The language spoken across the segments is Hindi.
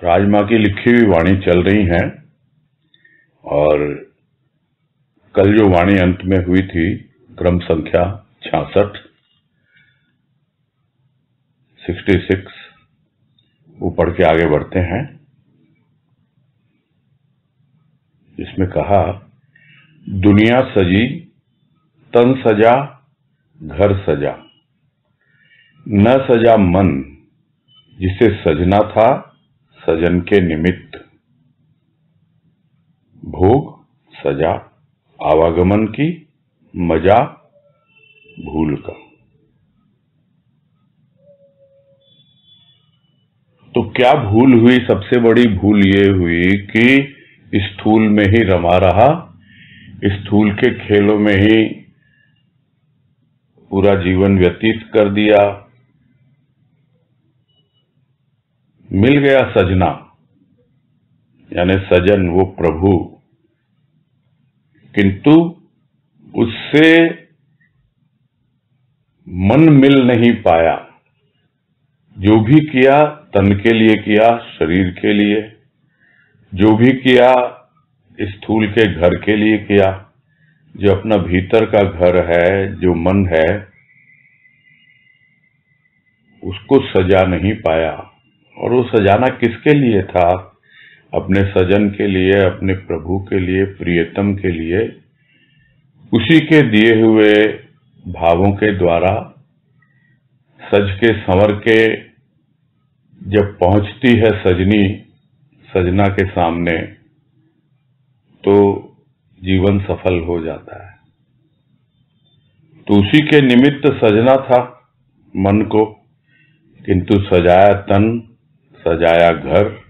राजमा की लिखी हुई वाणी चल रही हैं और कल जो वाणी अंत में हुई थी क्रम संख्या 66 वो पढ़ के आगे बढ़ते हैं। जिसमें कहा, दुनिया सजी तन सजा घर सजा, न सजा मन जिसे सजना था सजन के निमित्त, भोग सजा आवागमन की, मजा भूल का। तो क्या भूल हुई? सबसे बड़ी भूल ये हुई कि स्थूल में ही रमा रहा, स्थूल के खेलों में ही पूरा जीवन व्यतीत कर दिया। मिल गया सजना यानी सजन, वो प्रभु, किंतु उससे मन मिल नहीं पाया। जो भी किया तन के लिए किया, शरीर के लिए, जो भी किया स्थूल के घर के लिए किया। जो अपना भीतर का घर है, जो मन है, उसको सजा नहीं पाया। और वो सजाना किसके लिए था? अपने सजन के लिए, अपने प्रभु के लिए, प्रियतम के लिए। उसी के दिए हुए भावों के द्वारा सज के संवर के जब पहुंचती है सजनी सजना के सामने, तो जीवन सफल हो जाता है। तो उसी के निमित्त सजना था मन को, किंतु सजाया तन, सजाया घर।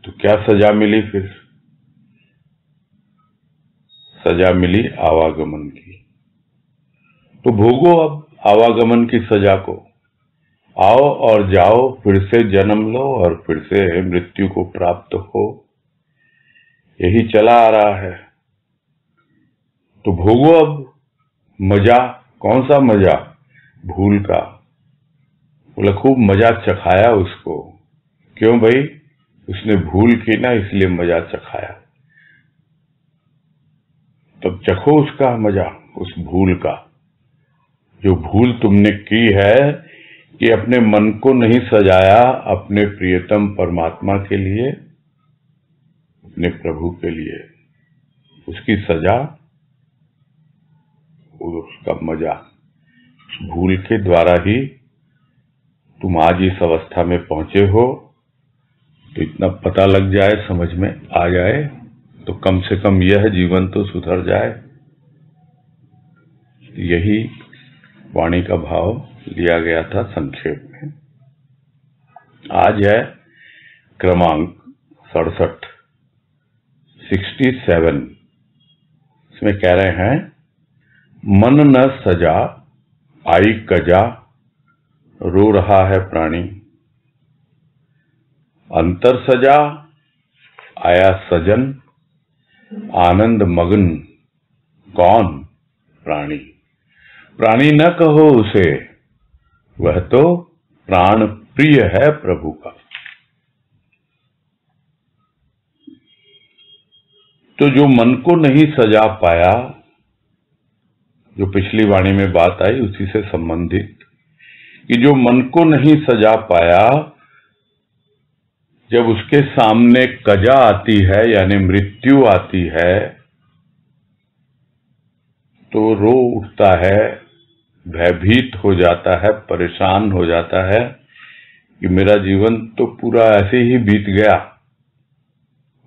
तो क्या सजा मिली फिर? सजा मिली आवागमन की। तो भोगो अब आवागमन की सजा को। आओ और जाओ, फिर से जन्म लो और फिर से मृत्यु को प्राप्त हो। यही चला आ रहा है। तो भोगो अब मजा। कौन सा मजा? भूल का। बोला खूब मजा चखाया उसको। क्यों भाई? उसने भूल की ना, इसलिए मजा चखाया। तब चखो उसका मजा, उस भूल का। जो भूल तुमने की है कि अपने मन को नहीं सजाया अपने प्रियतम परमात्मा के लिए, अपने प्रभु के लिए, उसकी सजा, उसका मजा, उस भूल के द्वारा ही तुम आज इस अवस्था में पहुंचे हो। तो इतना पता लग जाए, समझ में आ जाए, तो कम से कम यह जीवन तो सुधर जाए। यही वाणी का भाव लिया गया था संक्षेप में। आज है क्रमांक 67। इसमें कह रहे हैं, मन न सजा आई कजा, रो रहा है प्राणी। अंतर सजा आया सजन, आनंद मग्न कौन प्राणी। प्राणी न कहो उसे, वह तो प्राण प्रिय है प्रभु का। तो जो मन को नहीं सजा पाया, जो पिछली वाणी में बात आई उसी से संबंधित, कि जो मन को नहीं सजा पाया, जब उसके सामने कजा आती है यानी मृत्यु आती है, तो रो उठता है, भयभीत हो जाता है, परेशान हो जाता है कि मेरा जीवन तो पूरा ऐसे ही बीत गया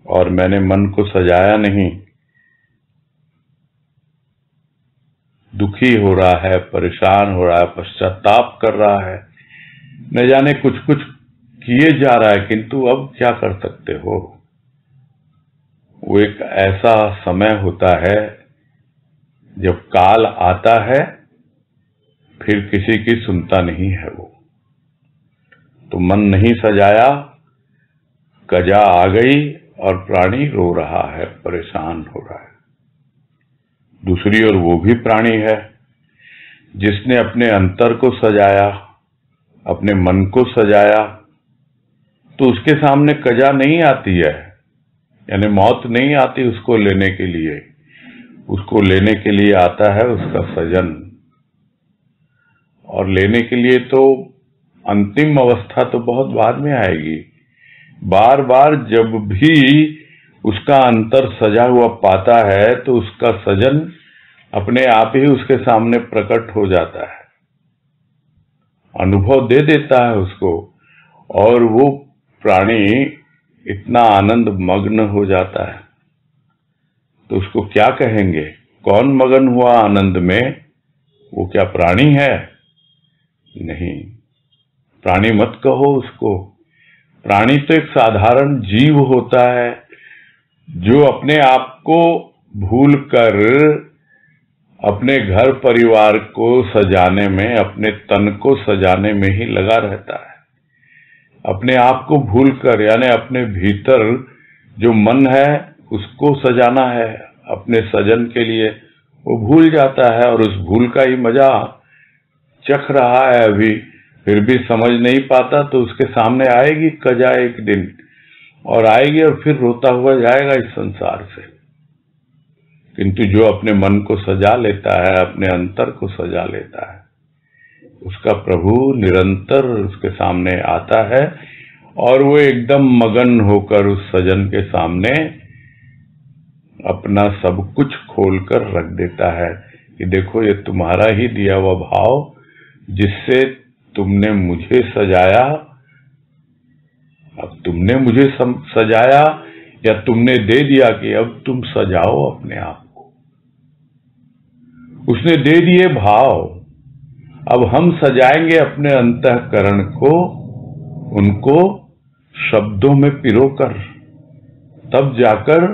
और मैंने मन को सजाया नहीं। दुखी हो रहा है, परेशान हो रहा है, पश्चाताप कर रहा है, न जाने कुछ कुछ किए जा रहा है, किंतु अब क्या कर सकते हो। वो एक ऐसा समय होता है जब काल आता है, फिर किसी की सुनता नहीं है वो। तो मन नहीं सजाया, कजा आ गई और प्राणी रो रहा है, परेशान हो रहा है। दूसरी ओर वो भी प्राणी है जिसने अपने अंतर को सजाया, अपने मन को सजाया, तो उसके सामने कजा नहीं आती है, यानी मौत नहीं आती उसको लेने के लिए। उसको लेने के लिए आता है उसका सजन, और लेने के लिए तो अंतिम अवस्था तो बहुत बाद में आएगी। बार बार जब भी उसका अंतर सजा हुआ पाता है तो उसका सजन अपने आप ही उसके सामने प्रकट हो जाता है, अनुभव दे देता है उसको, और वो प्राणी इतना आनंद मग्न हो जाता है। तो उसको क्या कहेंगे? कौन मगन हुआ आनंद में? वो क्या प्राणी है? नहीं, प्राणी मत कहो उसको। प्राणी तो एक साधारण जीव होता है जो अपने आप को भूलकर अपने घर परिवार को सजाने में, अपने तन को सजाने में ही लगा रहता है। अपने आप को भूलकर, यानी अपने भीतर जो मन है उसको सजाना है अपने सजन के लिए, वो भूल जाता है और उस भूल का ही मजा चख रहा है अभी, फिर भी समझ नहीं पाता। तो उसके सामने आएगी कजा एक दिन, और आएगी और फिर रोता हुआ जाएगा इस संसार से। किंतु जो अपने मन को सजा लेता है, अपने अंतर को सजा लेता है, उसका प्रभु निरंतर उसके सामने आता है और वो एकदम मगन होकर उस सजन के सामने अपना सब कुछ खोलकर रख देता है कि देखो ये तुम्हारा ही दिया हुआ भाव, जिससे तुमने मुझे सजाया। अब तुमने मुझे सजाया या तुमने दे दिया कि अब तुम सजाओ अपने आप को। उसने दे दिए भाव, अब हम सजाएंगे अपने अंतःकरण को, उनको शब्दों में पिरोकर, तब जाकर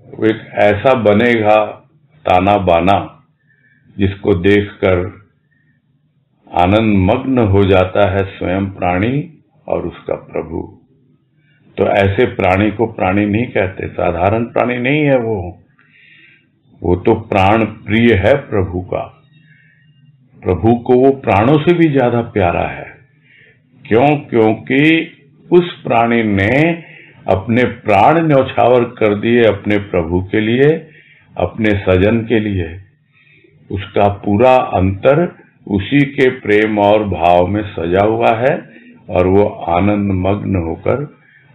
वो एक ऐसा बनेगा ताना बाना जिसको देखकर आनंद मग्न हो जाता है स्वयं प्राणी और उसका प्रभु। तो ऐसे प्राणी को प्राणी नहीं कहते, साधारण प्राणी नहीं है वो तो प्राण प्रिय है प्रभु का। प्रभु को वो प्राणों से भी ज्यादा प्यारा है। क्यों? क्योंकि उस प्राणी ने अपने प्राण न्यौछावर कर दिए अपने प्रभु के लिए, अपने सजन के लिए। उसका पूरा अंतर उसी के प्रेम और भाव में सजा हुआ है और वो आनंद मग्न होकर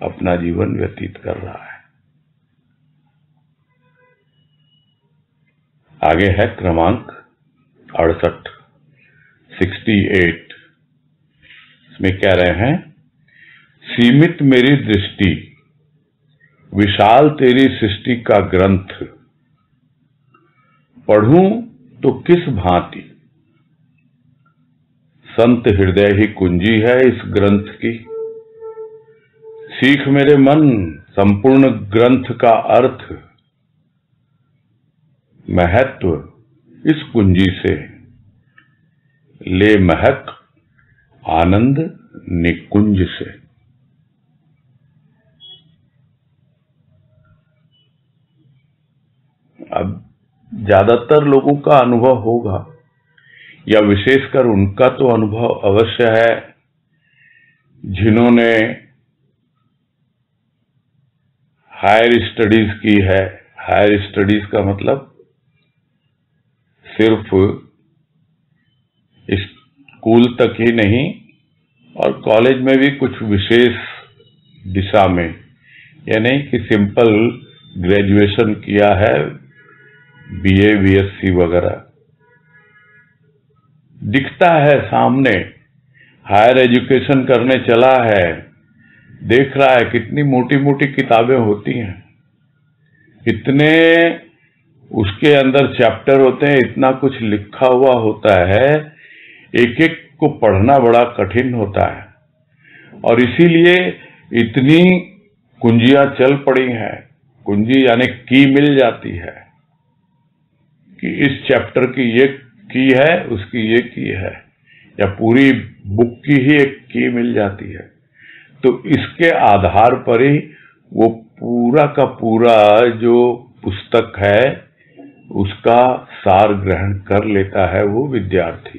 अपना जीवन व्यतीत कर रहा है। आगे है क्रमांक 68, 68। इसमें कह रहे हैं, सीमित मेरी दृष्टि, विशाल तेरी सृष्टि का ग्रंथ, पढ़ूं तो किस भांति। संत हृदय ही कुंजी है इस ग्रंथ की। सीख मेरे मन संपूर्ण ग्रंथ का अर्थ, महत्व इस कुंजी से, ले महक आनंद निकुंज से। अब ज्यादातर लोगों का अनुभव होगा, या विशेषकर उनका तो अनुभव अवश्य है जिन्होंने हायर स्टडीज की है। हायर स्टडीज का मतलब सिर्फ स्कूल तक ही नहीं, और कॉलेज में भी कुछ विशेष दिशा में, या नहीं कि सिंपल ग्रेजुएशन किया है, बीए बीएससी वगैरह। दिखता है सामने, हायर एजुकेशन करने चला है, देख रहा है कितनी मोटी मोटी किताबें होती हैं, कितने उसके अंदर चैप्टर होते हैं, इतना कुछ लिखा हुआ होता है, एक एक को पढ़ना बड़ा कठिन होता है। और इसीलिए इतनी कुंजियां चल पड़ी हैं। कुंजी यानी की मिल जाती है कि इस चैप्टर की ये की है, उसकी ये की है, या पूरी बुक की ही एक की मिल जाती है। तो इसके आधार पर ही वो पूरा का पूरा जो पुस्तक है उसका सार ग्रहण कर लेता है वो विद्यार्थी।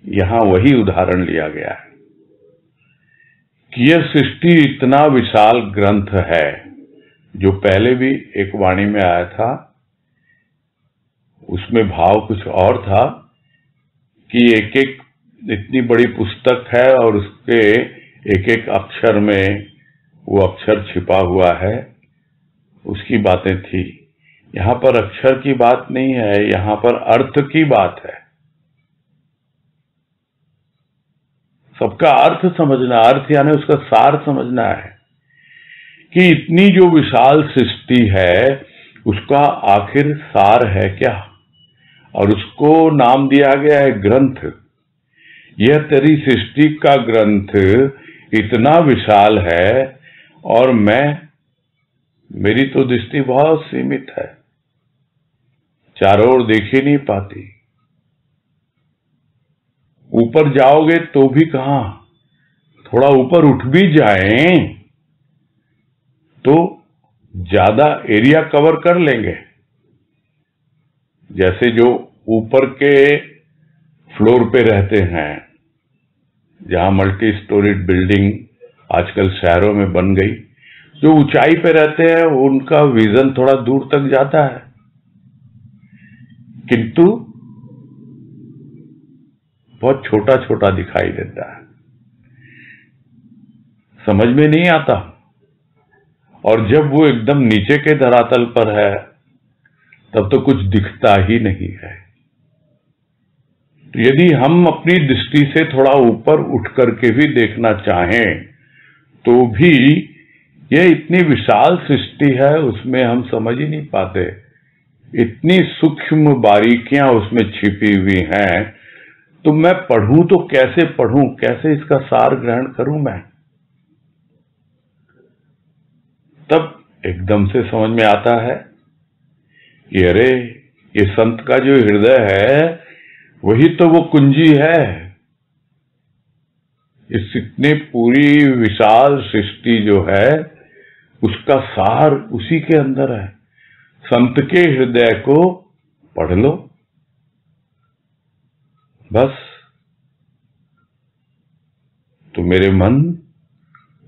यहां वही उदाहरण लिया गया है कि यह सृष्टि इतना विशाल ग्रंथ है, जो पहले भी एक वाणी में आया था, उसमें भाव कुछ और था कि एक एक इतनी बड़ी पुस्तक है और उसके एक एक अक्षर में वो अक्षर छिपा हुआ है, उसकी बातें थी। यहां पर अक्षर की बात नहीं है, यहां पर अर्थ की बात है। सबका अर्थ समझना, अर्थ यानी उसका सार समझना है कि इतनी जो विशाल सृष्टि है उसका आखिर सार है क्या, और उसको नाम दिया गया है ग्रंथ। यह तेरी सृष्टि का ग्रंथ इतना विशाल है और मेरी तो दृष्टि बहुत सीमित है, चारों ओर देख ही नहीं पाती। ऊपर जाओगे तो भी कहां, थोड़ा ऊपर उठ भी जाएं तो ज्यादा एरिया कवर कर लेंगे। जैसे जो ऊपर के फ्लोर पे रहते हैं, जहां मल्टी स्टोरीड बिल्डिंग आजकल शहरों में बन गई, जो ऊंचाई पे रहते हैं उनका विजन थोड़ा दूर तक जाता है, किंतु बहुत छोटा छोटा दिखाई देता है, समझ में नहीं आता। और जब वो एकदम नीचे के धरातल पर है तब तो कुछ दिखता ही नहीं है। तो यदि हम अपनी दृष्टि से थोड़ा ऊपर उठ करके भी देखना चाहें तो भी यह इतनी विशाल सृष्टि है, उसमें हम समझ ही नहीं पाते, इतनी सूक्ष्म बारीकियां उसमें छिपी हुई हैं। तो मैं पढ़ूं तो कैसे पढ़ूं, कैसे इसका सार ग्रहण करूं मैं? तब एकदम से समझ में आता है कि अरे ये संत का जो हृदय है वही तो वो कुंजी है। इस इतनी पूरी विशाल सृष्टि जो है उसका सार उसी के अंदर है। संत के हृदय को पढ़ लो बस, तो मेरे मन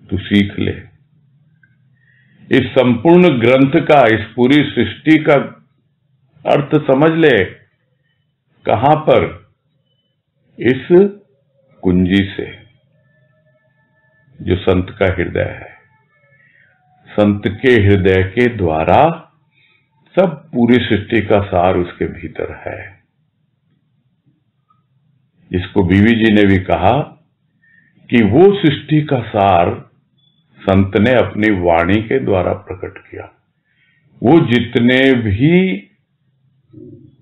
तू सीख ले। इस संपूर्ण ग्रंथ का, इस पूरी सृष्टि का अर्थ समझ ले। कहां पर? इस कुंजी से जो संत का हृदय है। संत के हृदय के द्वारा सब पूरी सृष्टि का सार उसके भीतर है, जिसको बीवी जी ने भी कहा कि वो सृष्टि का सार संत ने अपनी वाणी के द्वारा प्रकट किया। वो जितने भी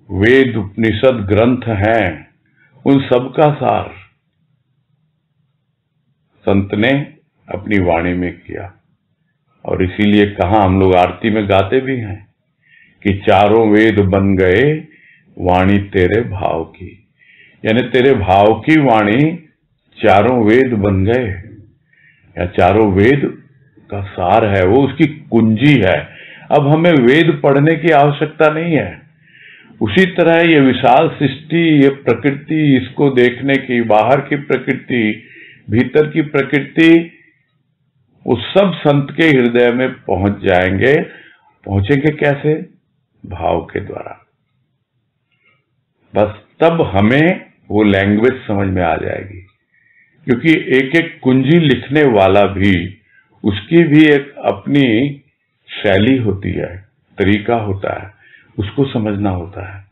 वेद उपनिषद ग्रंथ हैं उन सब का सार संत ने अपनी वाणी में किया। और इसीलिए कहा, हम लोग आरती में गाते भी हैं कि चारों वेद बन गए वाणी तेरे भाव की, यानी तेरे भाव की वाणी चारों वेद बन गए, या चारों वेद का सार है, वो उसकी कुंजी है। अब हमें वेद पढ़ने की आवश्यकता नहीं है। उसी तरह ये विशाल सृष्टि, ये प्रकृति, इसको देखने की, बाहर की प्रकृति, भीतर की प्रकृति, वो सब संत के हृदय में पहुंच जाएंगे। पहुंचेंगे कैसे? भाव के द्वारा। बस तब हमें वो लैंग्वेज समझ में आ जाएगी, क्योंकि एक एक कुंजी लिखने वाला भी, उसकी भी एक अपनी शैली होती है, तरीका होता है, उसको समझना होता है।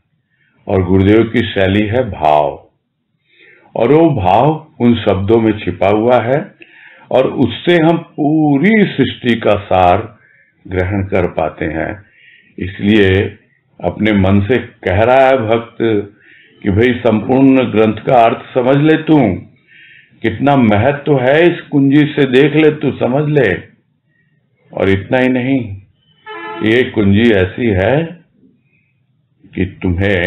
और गुरुदेव की शैली है भाव, और वो भाव उन शब्दों में छिपा हुआ है, और उससे हम पूरी सृष्टि का सार ग्रहण कर पाते हैं। इसलिए अपने मन से कह रहा है भक्त कि भाई संपूर्ण ग्रंथ का अर्थ समझ ले, तू कितना महत्व है इस कुंजी से देख ले, तू समझ ले। और इतना ही नहीं, ये कुंजी ऐसी है कि तुम्हें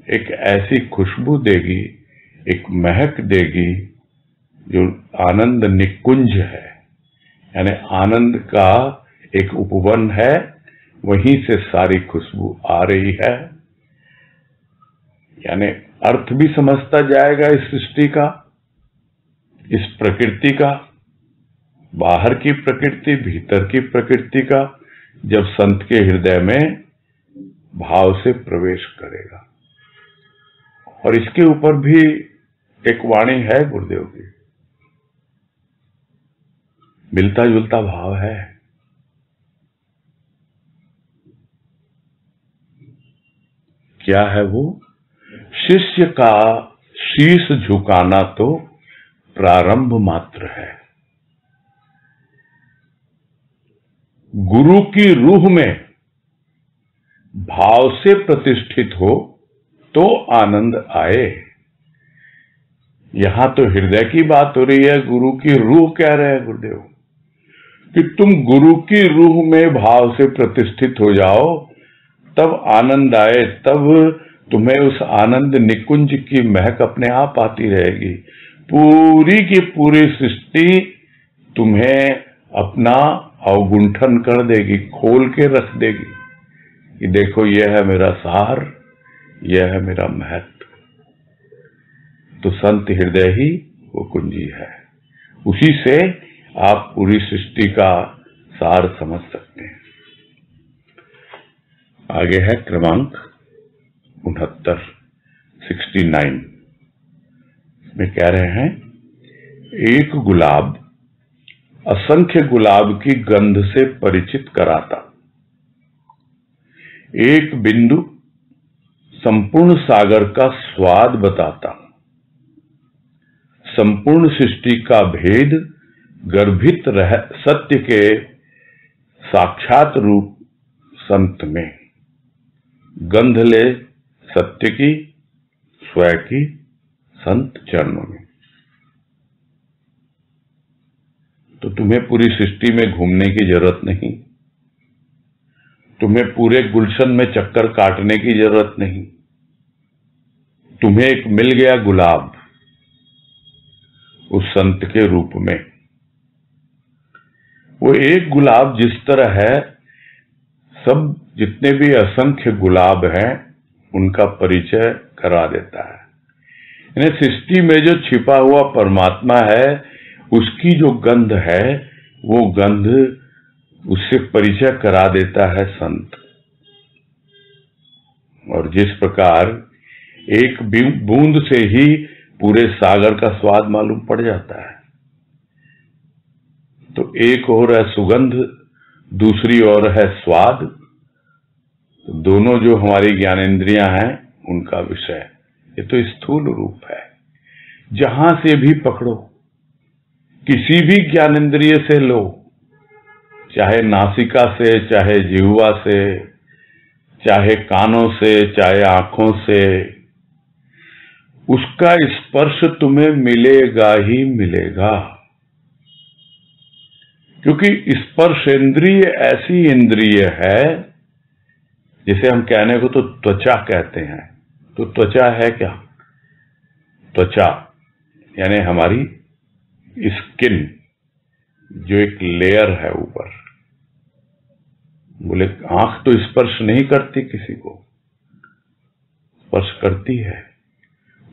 एक ऐसी खुशबू देगी, एक महक देगी जो आनंद निकुंज है, यानी आनंद का एक उपवन है, वहीं से सारी खुशबू आ रही है। यानी अर्थ भी समझता जाएगा इस सृष्टि का, इस प्रकृति का, बाहर की प्रकृति, भीतर की प्रकृति का, जब संत के हृदय में भाव से प्रवेश करेगा। और इसके ऊपर भी एक वाणी है गुरुदेव की, मिलता जुलता भाव है। क्या है वो? शिष्य का शीश झुकाना तो प्रारंभ मात्र है, गुरु की रूह में भाव से प्रतिष्ठित हो तो आनंद आए। यहां तो हृदय की बात हो रही है, गुरु की रूह कह रहे हैं गुरुदेव कि तुम गुरु की रूह में भाव से प्रतिष्ठित हो जाओ, तब आनंद आए, तब तुम्हें उस आनंद निकुंज की महक अपने आप आती रहेगी। पूरी की पूरी सृष्टि तुम्हें अपना अवगुंठन कर देगी, खोल के रख देगी कि देखो यह है मेरा सार, यह है मेरा महत्व। तो संत हृदय ही वो कुंजी है, उसी से आप पूरी सृष्टि का सार समझ सकते हैं। आगे है क्रमांक 69 में कह रहे हैं, एक गुलाब असंख्य गुलाब की गंध से परिचित कराता, एक बिंदु संपूर्ण सागर का स्वाद बताता, संपूर्ण सृष्टि का भेद गर्भित रह सत्य के साक्षात रूप संत में, गंध ले सत्य की स्वयं की संत चरणों में। तो तुम्हें पूरी सृष्टि में घूमने की जरूरत नहीं, तुम्हें पूरे गुलशन में चक्कर काटने की जरूरत नहीं। तुम्हें एक मिल गया गुलाब उस संत के रूप में। वो एक गुलाब जिस तरह है, सब जितने भी असंख्य गुलाब हैं उनका परिचय करा देता है। यानी सृष्टि में जो छिपा हुआ परमात्मा है, उसकी जो गंध है, वो गंध उससे परिचय करा देता है संत। और जिस प्रकार एक बूंद से ही पूरे सागर का स्वाद मालूम पड़ जाता है, तो एक और है सुगंध, दूसरी ओर है स्वाद। तो दोनों जो हमारी ज्ञानेंद्रियां हैं उनका विषय, ये तो स्थूल रूप है। जहां से भी पकड़ो, किसी भी ज्ञानेंद्रिय से लो, चाहे नासिका से, चाहे जिह्वा से, चाहे कानों से, चाहे आंखों से, उसका स्पर्श तुम्हें मिलेगा ही मिलेगा। क्योंकि स्पर्श इंद्रिय ऐसी इंद्रिय है, जिसे हम कहने को तो त्वचा कहते हैं। तो त्वचा है क्या? त्वचा यानी हमारी स्किन, जो एक लेयर है ऊपर। बोले आंख तो स्पर्श नहीं करती किसी को, स्पर्श करती है,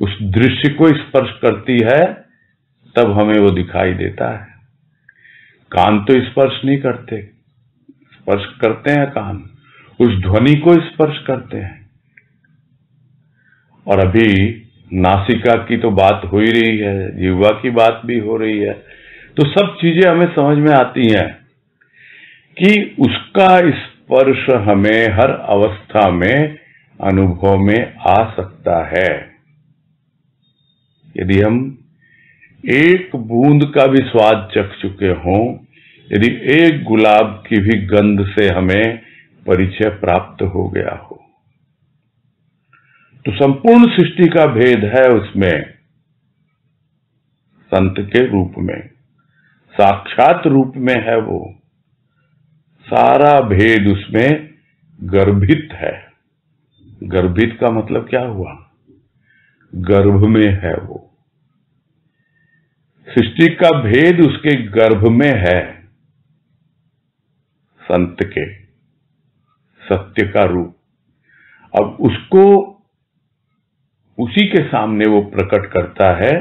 उस दृश्य को स्पर्श करती है, तब हमें वो दिखाई देता है। कान तो स्पर्श नहीं करते, स्पर्श करते हैं कान, उस ध्वनि को स्पर्श करते हैं। और अभी नासिका की तो बात हो ही रही है, जिह्वा की बात भी हो रही है। तो सब चीजें हमें समझ में आती हैं कि उसका स्पर्श हमें हर अवस्था में अनुभव में आ सकता है। यदि हम एक बूंद का भी स्वाद चख चुके हों, यदि एक गुलाब की भी गंध से हमें परिचय प्राप्त हो गया हो, तो संपूर्ण सृष्टि का भेद है उसमें, संत के रूप में, साक्षात रूप में है वो। सारा भेद उसमें गर्भित है। गर्भित का मतलब क्या हुआ? गर्भ में है वो। सृष्टि का भेद उसके गर्भ में है, संत के सत्य का रूप। अब उसको उसी के सामने वो प्रकट करता है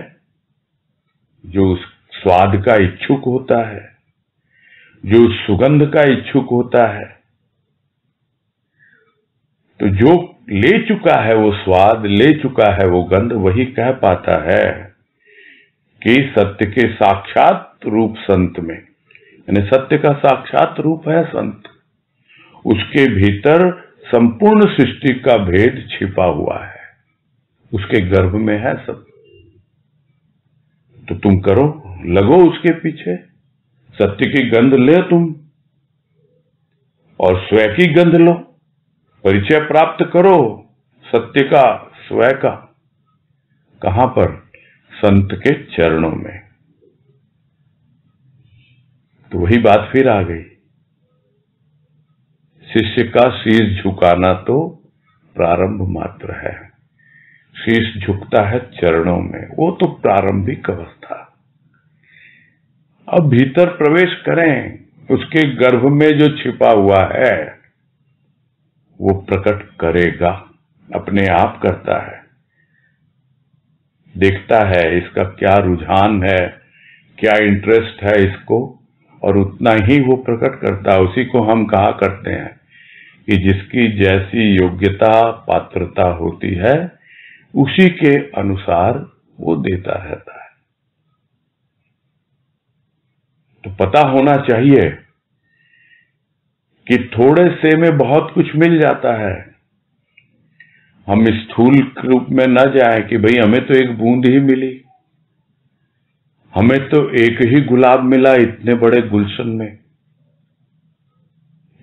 जो उस स्वाद का इच्छुक होता है, जो सुगंध का इच्छुक होता है। तो जो ले चुका है वो स्वाद, ले चुका है वो गंध, वही कह पाता है कि सत्य के साक्षात रूप संत में, यानी सत्य का साक्षात रूप है संत, उसके भीतर संपूर्ण सृष्टि का भेद छिपा हुआ है, उसके गर्भ में है सब। तो तुम करो, लगो उसके पीछे, सत्य की गंध ले तुम और स्वयं की गंध लो, परिचय प्राप्त करो सत्य का, स्वयं का। कहां पर? संत के चरणों में। तो वही बात फिर आ गई, शिष्य का शीश झुकाना तो प्रारंभ मात्र है, शीश झुकता है चरणों में, वो तो प्रारंभिक अवस्था। अब भीतर प्रवेश करें, उसके गर्भ में जो छिपा हुआ है वो प्रकट करेगा, अपने आप करता है, देखता है इसका क्या रुझान है, क्या इंटरेस्ट है इसको, और उतना ही वो प्रकट करता है। उसी को हम कहा करते हैं कि जिसकी जैसी योग्यता पात्रता होती है उसी के अनुसार वो देता रहता है। तो पता होना चाहिए कि थोड़े से में बहुत कुछ मिल जाता है। हम स्थूल रूप में न जाए कि भाई हमें तो एक बूंद ही मिली, हमें तो एक ही गुलाब मिला इतने बड़े गुलशन में।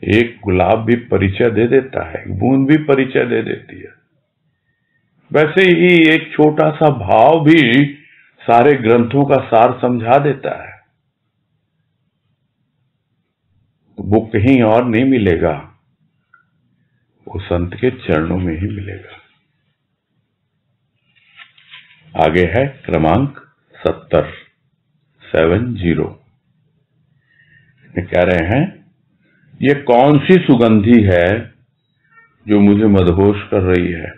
एक गुलाब भी परिचय दे देता है, एक बूंद भी परिचय दे देती है। वैसे ही एक छोटा सा भाव भी सारे ग्रंथों का सार समझा देता है। वो कहीं और नहीं मिलेगा, वो संत के चरणों में ही मिलेगा। आगे है क्रमांक 70 कह रहे हैं, ये कौन सी सुगंधी है जो मुझे मदहोश कर रही है?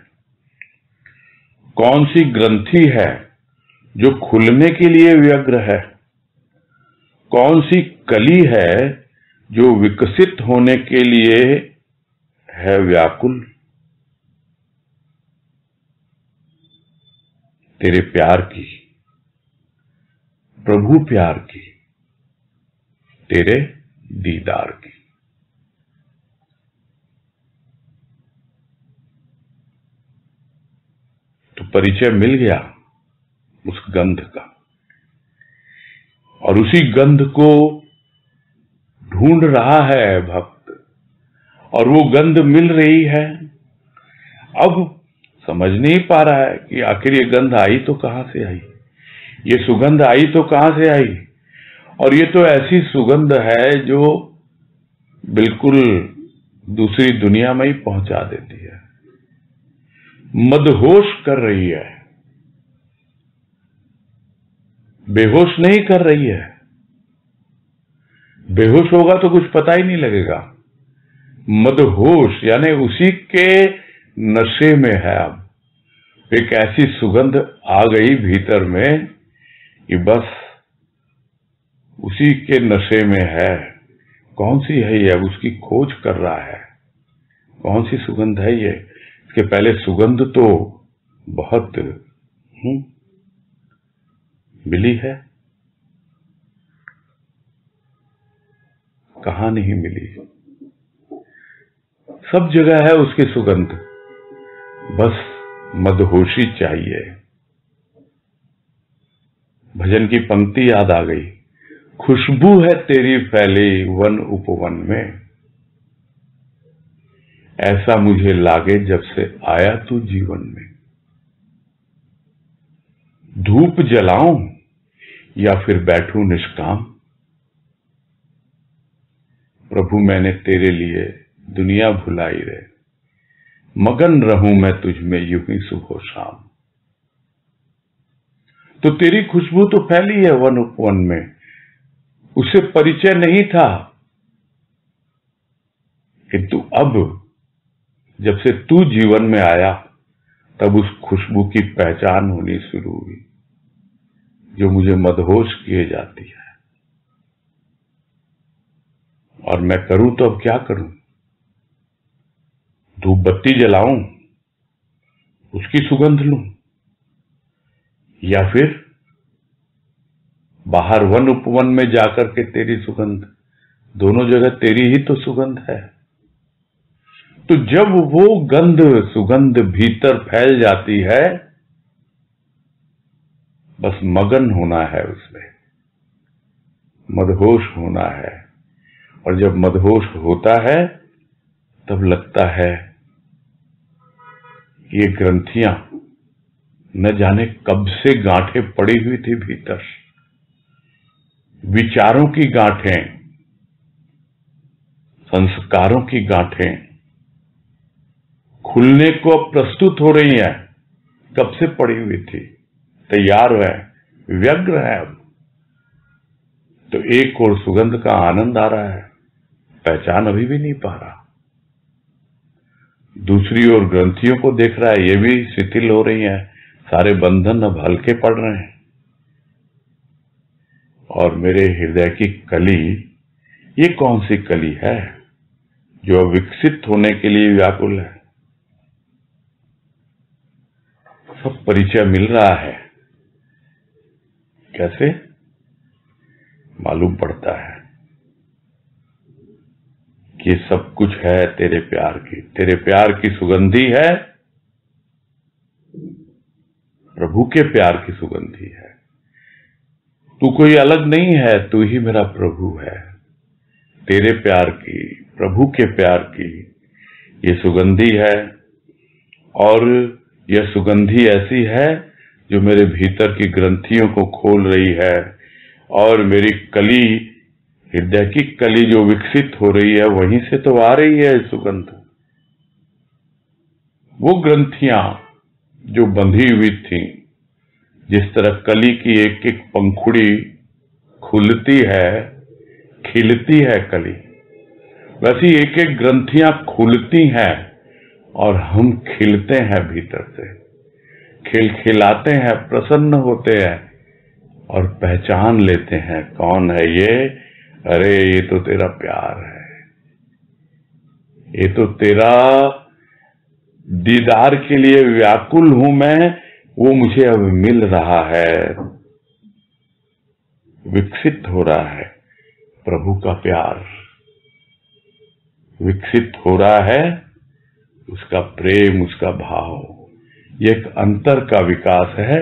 कौन सी ग्रंथि है जो खुलने के लिए व्यग्र है? कौन सी कली है जो विकसित होने के लिए है व्याकुल? तेरे प्यार की, प्रभु प्यार की, तेरे दीदार की। तो परिचय मिल गया उस गंध का, और उसी गंध को ढूंढ रहा है भक्त, और वो गंध मिल रही है। अब समझ नहीं पा रहा है कि आखिर ये गंध आई तो कहां से आई, ये सुगंध आई तो कहां से आई। और ये तो ऐसी सुगंध है जो बिल्कुल दूसरी दुनिया में ही पहुंचा देती है, मदहोश कर रही है, बेहोश नहीं कर रही है। बेहोश होगा तो कुछ पता ही नहीं लगेगा, मदहोश यानी उसी के नशे में है। अब एक ऐसी सुगंध आ गई भीतर में कि बस उसी के नशे में है। कौन सी है ये? अब उसकी खोज कर रहा है, कौन सी सुगंध है ये। इसके पहले सुगंध तो बहुत मिली है, कहां नहीं मिली, सब जगह है उसकी सुगंध, बस मदहोशी चाहिए। भजन की पंक्ति याद आ गई, खुशबू है तेरी फैली वन उपवन में, ऐसा मुझे लागे जब से आया तू जीवन में। धूप जलाऊं या फिर बैठूं निष्काम, प्रभु मैंने तेरे लिए दुनिया भुलाई रे, मगन रहूं मैं तुझ में यूं ही सुबह शाम। तो तेरी खुशबू तो फैली है वन उपवन में, उसे परिचय नहीं था, किंतु अब जब से तू जीवन में आया तब उस खुशबू की पहचान होनी शुरू हुई जो मुझे मदहोश किए जाती है। और मैं करूं तो अब क्या करूं? धूप बत्ती जलाऊं, उसकी सुगंध लूं, या फिर बाहर वन उपवन में जाकर के तेरी सुगंध, दोनों जगह तेरी ही तो सुगंध है। तो जब वो गंध सुगंध भीतर फैल जाती है, बस मगन होना है, उसमें मदहोश होना है। और जब मदहोश होता है तब लगता है ये ग्रंथियां न जाने कब से गांठें पड़ी हुई थी भीतर, विचारों की गांठें, संस्कारों की गांठें खुलने को अब प्रस्तुत हो रही हैं। कब से पड़ी हुई थी, तैयार है, व्यग्र है। अब तो एक और सुगंध का आनंद आ रहा है, पहचान अभी भी नहीं पा रहा। दूसरी ओर ग्रंथियों को देख रहा है, ये भी शिथिल हो रही हैं, सारे बंधन अब हल्के पड़ रहे हैं। और मेरे हृदय की कली, ये कौन सी कली है जो विकसित होने के लिए व्याकुल है? सब परिचय मिल रहा है। कैसे मालूम पड़ता है कि सब कुछ है तेरे प्यार की, तेरे प्यार की सुगंधी है, प्रभु के प्यार की सुगंधी है। तू कोई अलग नहीं है, तू ही मेरा प्रभु है। तेरे प्यार की, प्रभु के प्यार की ये सुगंधी है। और यह सुगंधी ऐसी है जो मेरे भीतर की ग्रंथियों को खोल रही है, और मेरी कली, हृदय की कली जो विकसित हो रही है, वहीं से तो आ रही है सुगंध। वो ग्रंथियां जो बंधी हुई थी, जिस तरह कली की एक एक पंखुड़ी खुलती है, खिलती है कली, वैसी एक एक ग्रंथियां खुलती हैं और हम खिलते हैं भीतर से, खिलखिलाते हैं, प्रसन्न होते हैं और पहचान लेते हैं कौन है ये। अरे ये तो तेरा प्यार है, ये तो तेरा दीदार के लिए व्याकुल हूं मैं, वो मुझे अब मिल रहा है, विकसित हो रहा है। प्रभु का प्यार विकसित हो रहा है, उसका प्रेम, उसका भाव, ये एक अंतर का विकास है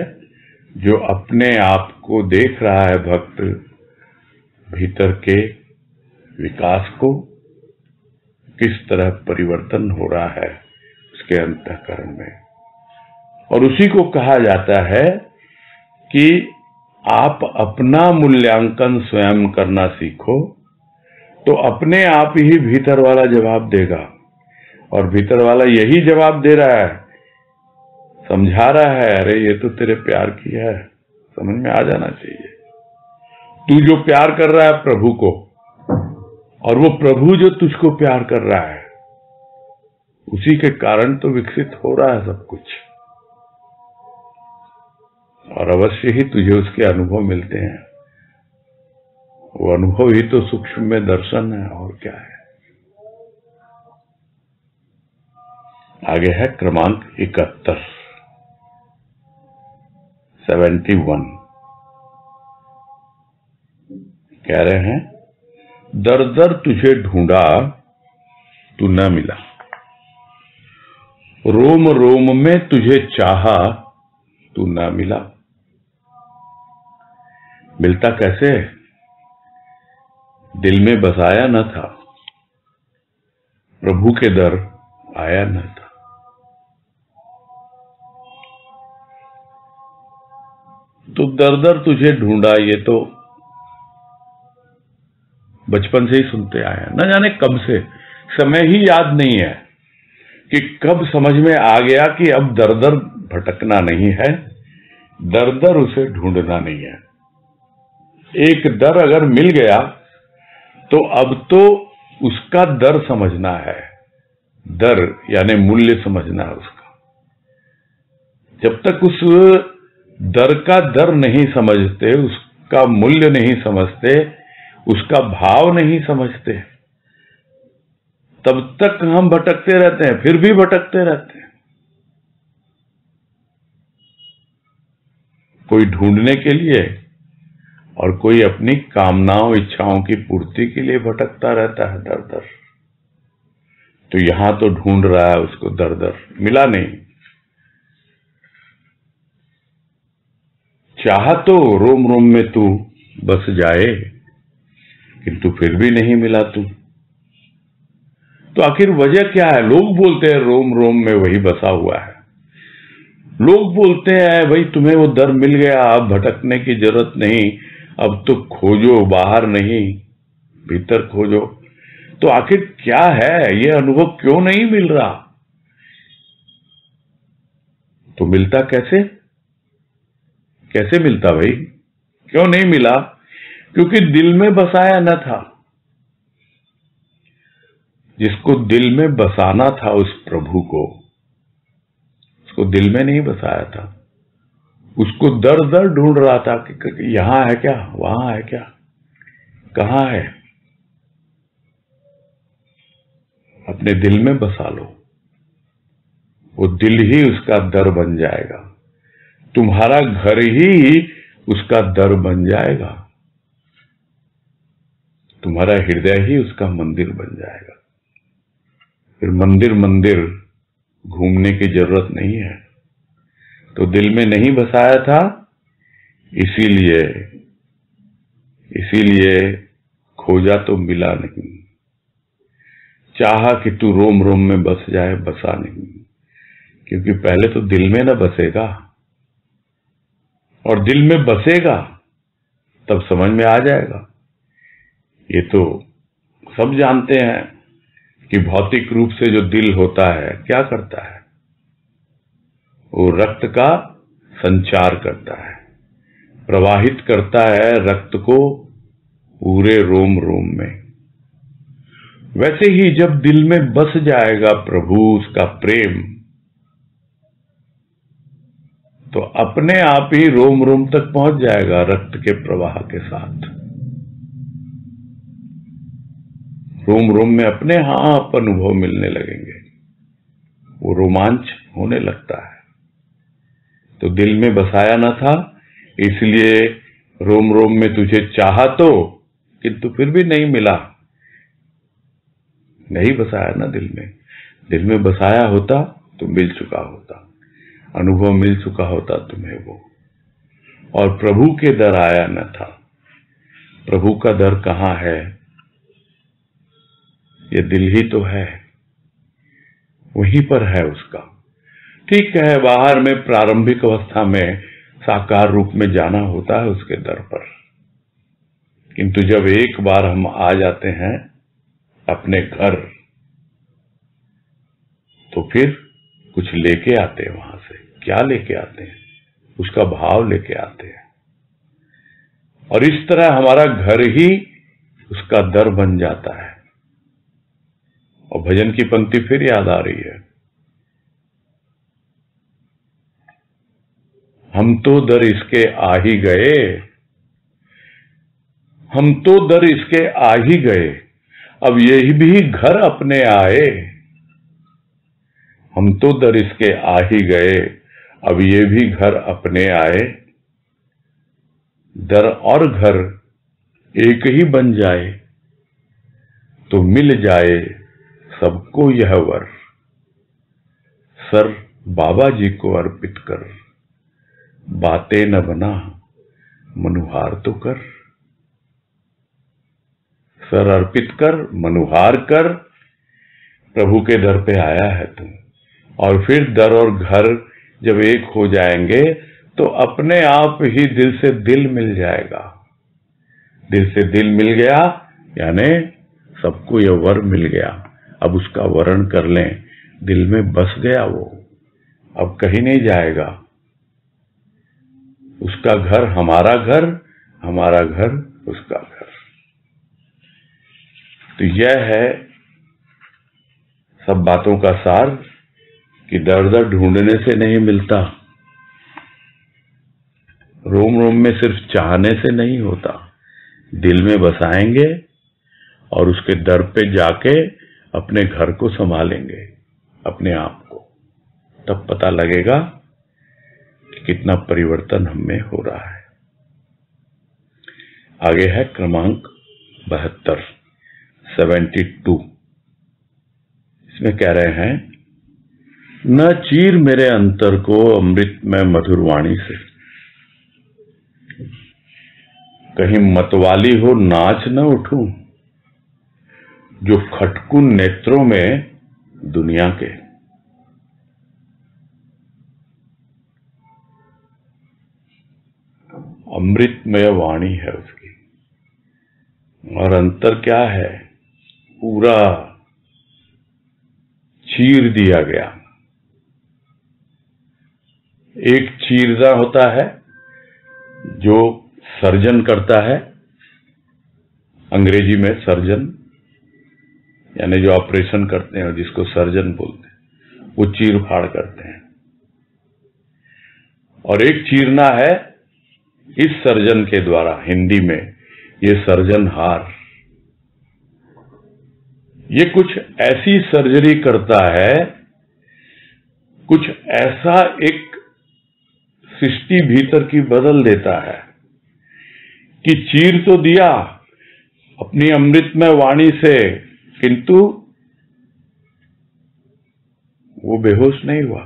जो अपने आप को देख रहा है भक्त, भीतर के विकास को, किस तरह परिवर्तन हो रहा है उसके अंतःकरण में। और उसी को कहा जाता है कि आप अपना मूल्यांकन स्वयं करना सीखो, तो अपने आप ही भीतर वाला जवाब देगा। और भीतर वाला यही जवाब दे रहा है, समझा रहा है, अरे ये तो तेरे प्यार की है, समझ में आ जाना चाहिए। तू जो प्यार कर रहा है प्रभु को, और वो प्रभु जो तुझको प्यार कर रहा है, उसी के कारण तो विकसित हो रहा है सब कुछ। और अवश्य ही तुझे उसके अनुभव मिलते हैं। वो अनुभव ही तो सूक्ष्म में दर्शन है, और क्या है। आगे है क्रमांक 71, 71। कह रहे हैं, दर दर तुझे ढूंढा तू न मिला, रोम रोम में तुझे चाहा तू न मिला। मिलता कैसे? दिल में बसाया न था, प्रभु के दर आया न था। तो दर दर तुझे ढूंढा, ये तो बचपन से ही सुनते आए हैं, न जाने कब से, समय ही याद नहीं है कि कब समझ में आ गया कि अब दर दर भटकना नहीं है, दर दर उसे ढूंढना नहीं है। एक दर अगर मिल गया तो अब तो उसका दर समझना है, दर यानी मूल्य समझना है उसका। जब तक उस दर का दर नहीं समझते, उसका मूल्य नहीं समझते, उसका भाव नहीं समझते, तब तक हम भटकते रहते हैं, फिर भी भटकते रहते हैं। कोई ढूंढने के लिए और कोई अपनी कामनाओं इच्छाओं की पूर्ति के लिए भटकता रहता है दर दर। तो यहां तो ढूंढ रहा है उसको दर दर, मिला नहीं। चाहा तो रोम रोम में तू बस जाए, किंतु फिर भी नहीं मिला तू। तो आखिर वजह क्या है? लोग बोलते हैं रोम रोम में वही बसा हुआ है। लोग बोलते हैं भाई तुम्हें वो दर मिल गया, अब भटकने की जरूरत नहीं, अब तो खोजो, बाहर नहीं भीतर खोजो। तो आखिर क्या है? ये अनुभव क्यों नहीं मिल रहा? तो मिलता कैसे? कैसे मिलता भाई? क्यों नहीं मिला? क्योंकि दिल में बसाया न था। जिसको दिल में बसाना था उस प्रभु को, उसको दिल में नहीं बसाया था। उसको दर दर ढूंढ रहा था कि यहां है क्या, वहां है क्या, कहां है। अपने दिल में बसा लो, वो दिल ही उसका दर बन जाएगा। तुम्हारा घर ही उसका दर बन जाएगा। तुम्हारा हृदय ही उसका मंदिर बन जाएगा। फिर मंदिर मंदिर घूमने की जरूरत नहीं है। तो दिल में नहीं बसाया था, इसीलिए खोजा तो मिला नहीं। चाहा कि तू रोम रोम में बस जाए, बसा नहीं। क्योंकि पहले तो दिल में न बसेगा, और दिल में बसेगा तब समझ में आ जाएगा। ये तो सब जानते हैं कि भौतिक रूप से जो दिल होता है क्या करता है? वो रक्त का संचार करता है, प्रवाहित करता है रक्त को पूरे रोम रोम में। वैसे ही जब दिल में बस जाएगा प्रभु, उसका प्रेम, तो अपने आप ही रोम रोम तक पहुंच जाएगा रक्त के प्रवाह के साथ। रोम रोम में अपने आप अनुभव मिलने लगेंगे, वो रोमांच होने लगता है। तो दिल में बसाया न था, इसलिए रोम रोम में तुझे चाहा तो, किंतु फिर भी नहीं मिला। नहीं बसाया ना दिल में। दिल में बसाया होता तो मिल चुका होता, अनुभव मिल चुका होता तुम्हें वो। और प्रभु के दर आया न था। प्रभु का दर कहां है? ये दिल ही तो है, वहीं पर है उसका। ठीक है, बाहर में प्रारंभिक अवस्था में साकार रूप में जाना होता है उसके दर पर, किंतु जब एक बार हम आ जाते हैं अपने घर, तो फिर कुछ लेके आते हैं वहां से। क्या लेके आते हैं? उसका भाव लेके आते हैं। और इस तरह हमारा घर ही उसका दर बन जाता है। और भजन की पंक्ति फिर याद आ रही है, हम तो दर इसके आ ही गए, हम तो दर इसके आ ही गए, अब ये भी घर अपने आए। हम तो दर इसके आ ही गए, अब ये भी घर अपने आए। दर और घर एक ही बन जाए, तो मिल जाए सबको यह वर। सर बाबा जी को अर्पित कर, बातें न बना मनुहार तो कर। सर अर्पित कर, मनुहार कर। प्रभु के दर पे आया है तू, और फिर दर और घर जब एक हो जाएंगे तो अपने आप ही दिल से दिल मिल जाएगा। दिल से दिल मिल गया यानी सबको यह वर मिल गया। अब उसका वर्ण कर लें, दिल में बस गया वो, अब कहीं नहीं जाएगा। उसका घर हमारा घर, हमारा घर उसका घर। तो यह है सब बातों का सार कि दर दर ढूंढने से नहीं मिलता, रोम रोम में सिर्फ चाहने से नहीं होता, दिल में बसाएंगे और उसके दर पे जाके अपने घर को संभालेंगे, अपने आप को, तब पता लगेगा कि कितना परिवर्तन हम में हो रहा है। आगे है क्रमांक 72, 72। इसमें कह रहे हैं, न चीर मेरे अंतर को अमृत में मधुर वाणी से, कहीं मतवाली हो नाच न उठूं, जो खटकू नेत्रों में दुनिया के। अमृतमय वाणी है उसकी, और अंतर क्या है, पूरा चीर दिया गया। एक चीरना होता है जो सर्जन करता है, अंग्रेजी में सर्जन, यानी जो ऑपरेशन करते हैं जिसको सर्जन बोलते हैं, वो चीर फाड़ करते हैं। और एक चीरना है इस सर्जन के द्वारा, हिंदी में ये सर्जनहार, ये कुछ ऐसी सर्जरी करता है, कुछ ऐसा एक सृष्टि भीतर की बदल देता है कि चीर तो दिया अपनी अमृतमय वाणी से, किंतु वो बेहोश नहीं हुआ।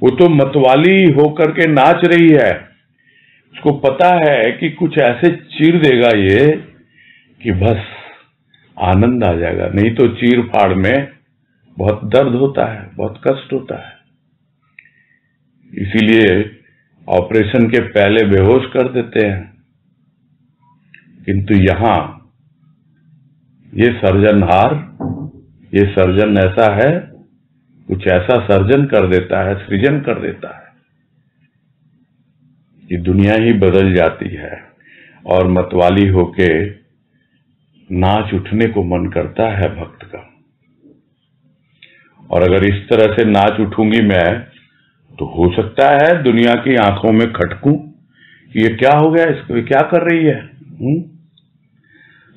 वो तो मतवाली होकर के नाच रही है, उसको पता है कि कुछ ऐसे चीर देगा ये कि बस आनंद आ जाएगा, नहीं तो चीर फाड़ में बहुत दर्द होता है, बहुत कष्ट होता है। इसीलिए ऑपरेशन के पहले बेहोश कर देते हैं, किंतु यहां ये सर्जनहार, ये सर्जन ऐसा है, कुछ ऐसा सर्जन कर देता है, सृजन कर देता है कि दुनिया ही बदल जाती है और मतवाली होके नाच उठने को मन करता है भक्त का। और अगर इस तरह से नाच उठूंगी मैं, तो हो सकता है दुनिया की आंखों में खटकूं कि ये क्या हो गया, इसको ये क्या कर रही है।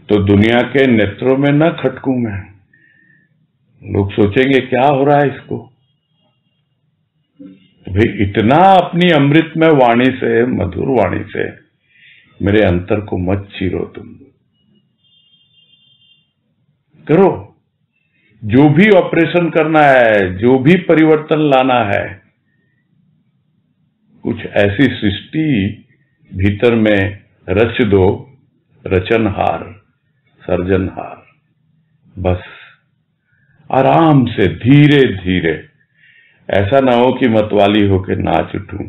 तो दुनिया के नेत्रों में न खटकूं मैं, लोग सोचेंगे क्या हो रहा है इसको। तो भाई इतना अपनी अमृतमय वाणी से, मधुर वाणी से मेरे अंतर को मत चीरो, तुम करो जो भी ऑपरेशन करना है, जो भी परिवर्तन लाना है, कुछ ऐसी सृष्टि भीतर में रच दो, रचनहार, सर्जनहार। बस आराम से धीरे धीरे, ऐसा ना हो कि मतवाली होकर नाच उठूं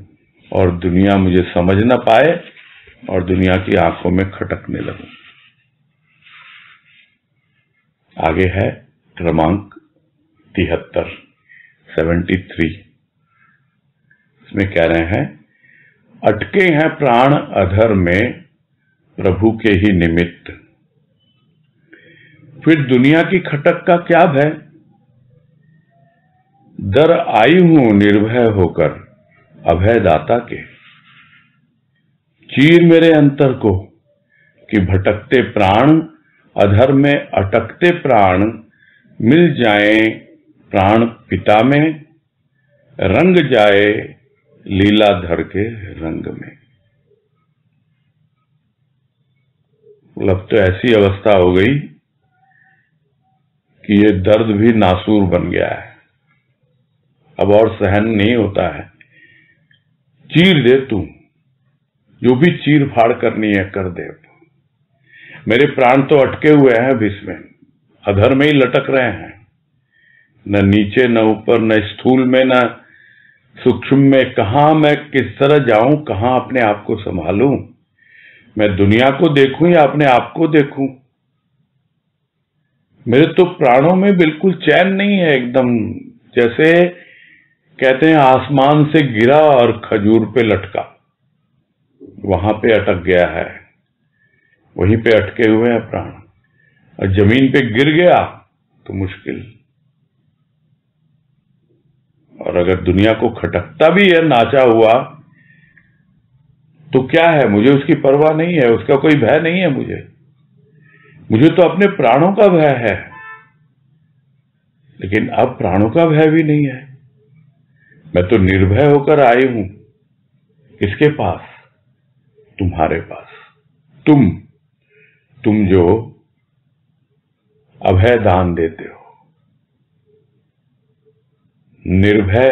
और दुनिया मुझे समझ ना पाए और दुनिया की आंखों में खटकने लगूं। आगे है क्रमांक 73, 73। इसमें कह रहे हैं, अटके हैं प्राण अधर में प्रभु के ही निमित्त, फिर दुनिया की खटक का क्या भय, दर आई हूं निर्भय होकर अभय दाता के। चीर मेरे अंतर को कि भटकते प्राण, अधर में अटकते प्राण मिल जाए प्राण पिता में, रंग जाए लीलाधर के रंग में। मतलब तो ऐसी अवस्था हो गई कि ये दर्द भी नासूर बन गया है, अब और सहन नहीं होता है। चीर दे तू, जो भी चीर फाड़ करनी है कर दे। मेरे प्राण तो अटके हुए हैं विष में, अधर में ही लटक रहे हैं, न नीचे न ऊपर, न स्थूल में न सूक्ष्म में। कहां मैं किस तरह जाऊं, कहां अपने आप को संभालूं, मैं दुनिया को देखूं या अपने आप को देखूं। मेरे तो प्राणों में बिल्कुल चैन नहीं है, एकदम जैसे कहते हैं आसमान से गिरा और खजूर पे लटका, वहां पे अटक गया है, वहीं पे अटके हुए हैं प्राण। और जमीन पे गिर गया तो मुश्किल। और अगर दुनिया को खटकता भी है नाचा हुआ, तो क्या है, मुझे उसकी परवाह नहीं है, उसका कोई भय नहीं है। मुझे तो अपने प्राणों का भय है। लेकिन अब प्राणों का भय भी नहीं है। मैं तो निर्भय होकर आई हूं। किसके पास? तुम्हारे पास। तुम जो अभय दान देते हो। निर्भय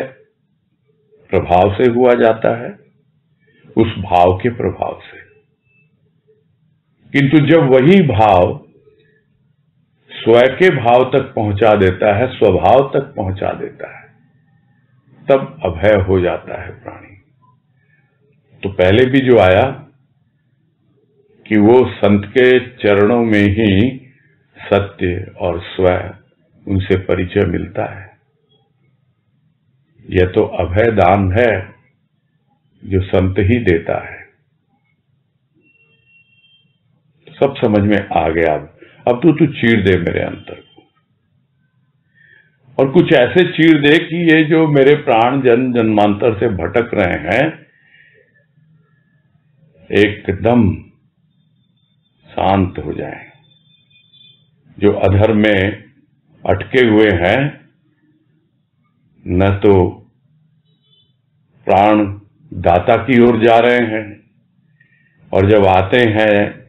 प्रभाव से हुआ जाता है, उस भाव के प्रभाव से। किंतु जब वही भाव स्वयं के भाव तक पहुंचा देता है, स्वभाव तक पहुंचा देता है, तब अभय हो जाता है प्राणी। तो पहले भी जो आया कि वो संत के चरणों में ही सत्य और स्वयं उनसे परिचय मिलता है। यह तो अभय दान है जो संत ही देता है। सब समझ में आ गया। अब तू चीर दे मेरे अंतर को, और कुछ ऐसे चीर दे कि ये जो मेरे प्राण जन्म जन्मांतर से भटक रहे हैं, एकदम शांत हो जाएं। जो अधर में अटके हुए हैं, न तो प्राण दाता की ओर जा रहे हैं, और जब आते हैं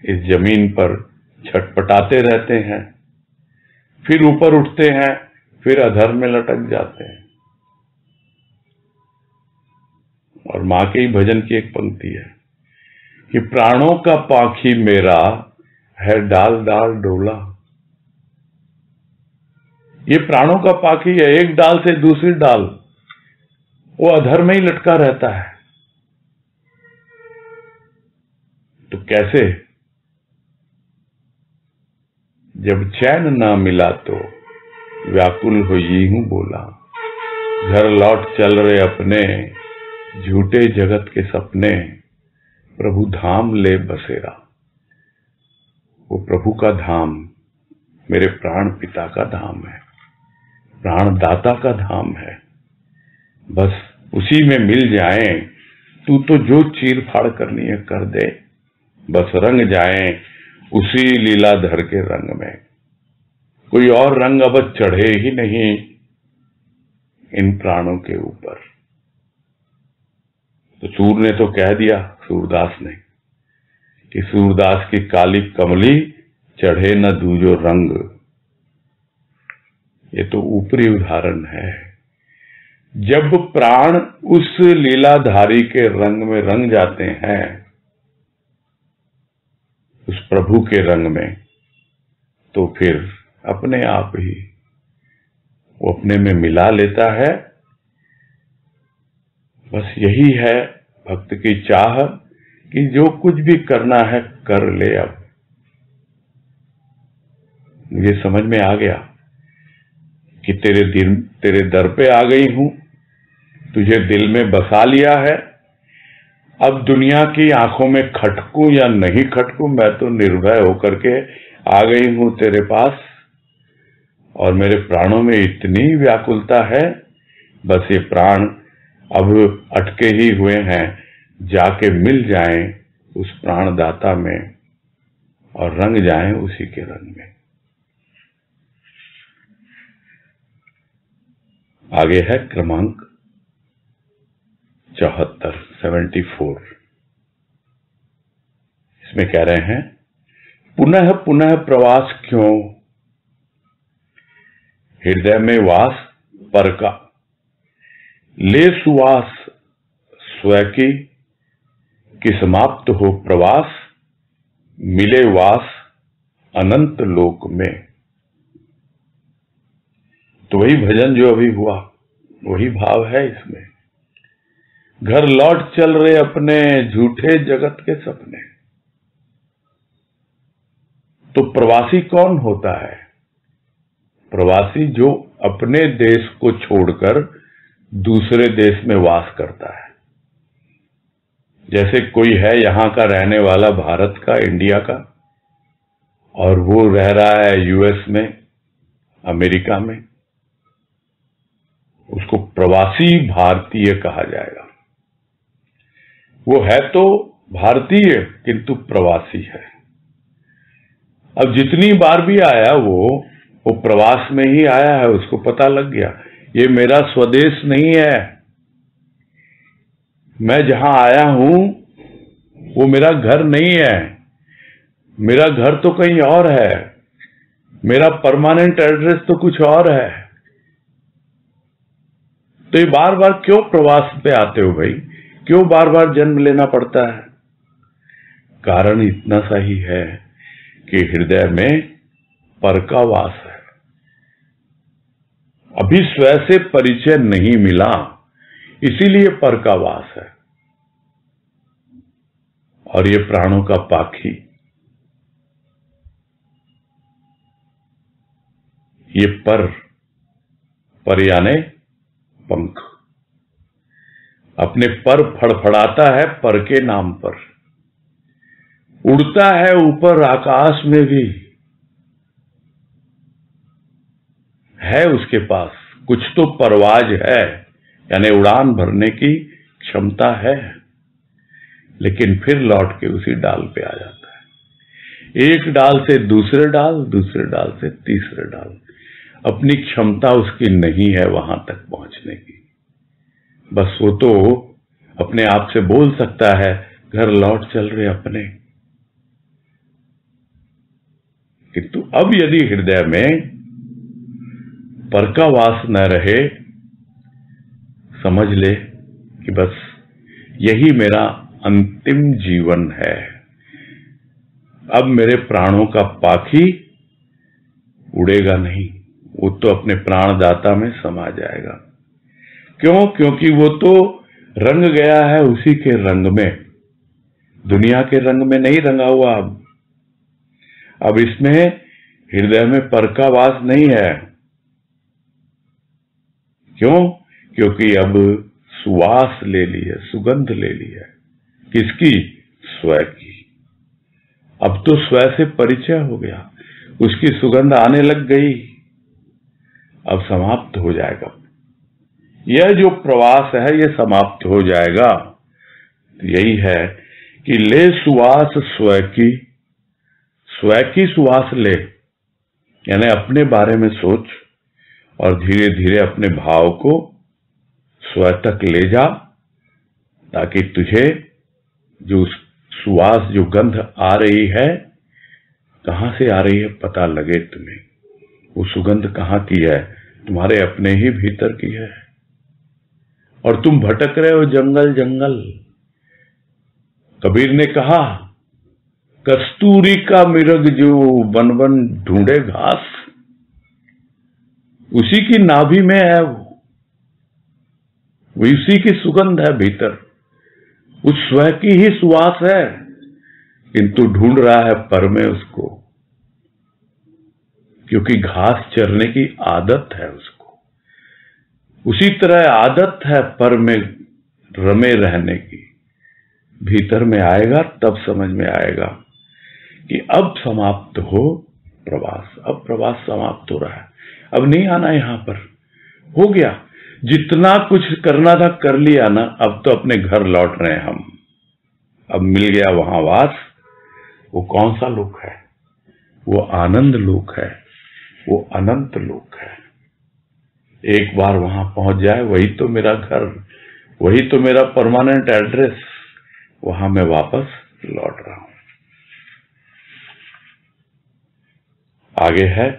इस जमीन पर छटपटाते रहते हैं, फिर ऊपर उठते हैं, फिर अधर में लटक जाते हैं। और मां के ही भजन की एक पंक्ति है कि प्राणों का पाखी मेरा है डाल डाल डोला। ये प्राणों का पाखी है, एक डाल से दूसरी डाल वो अधर में ही लटका रहता है। तो कैसे? जब चैन ना मिला तो व्याकुल हो ही हूं बोला। घर लौट चल रहे अपने झूठे जगत के सपने, प्रभु धाम ले बसेरा। वो प्रभु का धाम मेरे प्राण पिता का धाम है, प्राण दाता का धाम है। बस उसी में मिल जाएं। तू तो जो चीर फाड़ करनी है कर दे, बस रंग जाएं उसी लीलाधर के रंग में। कोई और रंग अब चढ़े ही नहीं इन प्राणों के ऊपर। तो सूर ने तो कह दिया, सूरदास ने, कि सूरदास की काली कमली चढ़े न दूजो रंग। ये तो ऊपरी उदाहरण है। जब प्राण उस लीलाधारी के रंग में रंग जाते हैं, उस प्रभु के रंग में, तो फिर अपने आप ही वो अपने में मिला लेता है। बस यही है भक्त की चाह कि जो कुछ भी करना है कर ले। अब मुझे समझ में आ गया कि तेरे दर पे आ गई हूं, तुझे दिल में बसा लिया है। अब दुनिया की आंखों में खटकूं या नहीं खटकूं, मैं तो निर्भय होकर के आ गई हूं तेरे पास। और मेरे प्राणों में इतनी व्याकुलता है, बस ये प्राण अब अटके ही हुए हैं, जाके मिल जाएं उस प्राणदाता में और रंग जाएं उसी के रंग में। आगे है क्रमांक 74। इसमें कह रहे हैं, पुनः पुनः प्रवास क्यों, हृदय में वास पर का। ले सुवास स्वयं की, कि समाप्त हो प्रवास, मिले वास अनंत लोक में। तो वही भजन जो अभी हुआ, वही भाव है इसमें। घर लौट चल रहे अपने झूठे जगत के सपने। तो प्रवासी कौन होता है? प्रवासी जो अपने देश को छोड़कर दूसरे देश में वास करता है। जैसे कोई है यहां का रहने वाला, भारत का, इंडिया का, और वो रह रहा है यूएस में, अमेरिका में, उसको प्रवासी भारतीय कहा जाएगा। वो है तो भारतीय किंतु प्रवासी है। अब जितनी बार भी आया वो प्रवास में ही आया है, उसको पता लग गया ये मेरा स्वदेश नहीं है, मैं जहां आया हूं वो मेरा घर नहीं है, मेरा घर तो कहीं और है, मेरा परमानेंट एड्रेस तो कुछ और है। तो ये बार बार क्यों प्रवास पे आते हो भाई, क्यों बार बार जन्म लेना पड़ता है? कारण इतना सा ही है कि हृदय में पर का वास है। अभी स्वयं से परिचय नहीं मिला, इसीलिए पर का वास है। और ये प्राणों का पाखी, ये पर यानी पंख, अपने पर फड़फड़ाता है पर के नाम पर, उड़ता है ऊपर आकाश में भी, है उसके पास कुछ तो परवाज है, यानी उड़ान भरने की क्षमता है, लेकिन फिर लौट के उसी डाल पे आ जाता है। एक डाल से दूसरे डाल, दूसरे डाल से तीसरे डाल, अपनी क्षमता उसकी नहीं है वहां तक पहुंचने की। बस वो तो अपने आप से बोल सकता है घर लौट चल रहे अपने। किंतु अब यदि हृदय में पर का वास न रहे, समझ ले कि बस यही मेरा अंतिम जीवन है, अब मेरे प्राणों का पाखी उड़ेगा नहीं, वो तो अपने प्राणदाता में समा जाएगा। क्यों? क्योंकि वो तो रंग गया है उसी के रंग में, दुनिया के रंग में नहीं रंगा हुआ। अब इसमें हृदय में पर का वास नहीं है। क्यों? क्योंकि अब सुवास ले ली है, सुगंध ले ली है। किसकी? स्वयं की। अब तो स्वयं से परिचय हो गया, उसकी सुगंध आने लग गई, अब समाप्त हो जाएगा। यह जो प्रवास है ये समाप्त हो जाएगा। तो यही है कि ले सुवास स्वयं की सुवास ले, यानी अपने बारे में सोच और धीरे धीरे अपने भाव को स्वयं तक ले जा, ताकि तुझे जो सुवास, जो गंध आ रही है, कहां से आ रही है पता लगे तुम्हें। वो सुगंध कहां की है? तुम्हारे अपने ही भीतर की है। और तुम भटक रहे हो जंगल जंगल। कबीर ने कहा, कस्तूरी का मिर्ग जो बन बन ढूंढे घास, उसी की नाभि में है वो उसी की सुगंध है भीतर, उस स्वयं की ही सुवास है, किंतु ढूंढ रहा है पर में उसको, क्योंकि घास चरने की आदत है उसको। उसी तरह आदत है पर में रमे रहने की। भीतर में आएगा तब समझ में आएगा कि अब समाप्त हो प्रवास, अब प्रवास समाप्त हो रहा है, अब नहीं आना यहां पर, हो गया। जितना कुछ करना था कर लिया ना, अब तो अपने घर लौट रहे हैं हम। अब मिल गया वहां वास। वो कौन सा लोक है? वो आनंद लोक है, वो अनंत लोक है। एक बार वहां पहुंच जाए, वही तो मेरा घर, वही तो मेरा परमानेंट एड्रेस, वहां मैं वापस लौट रहा हूं। आगे है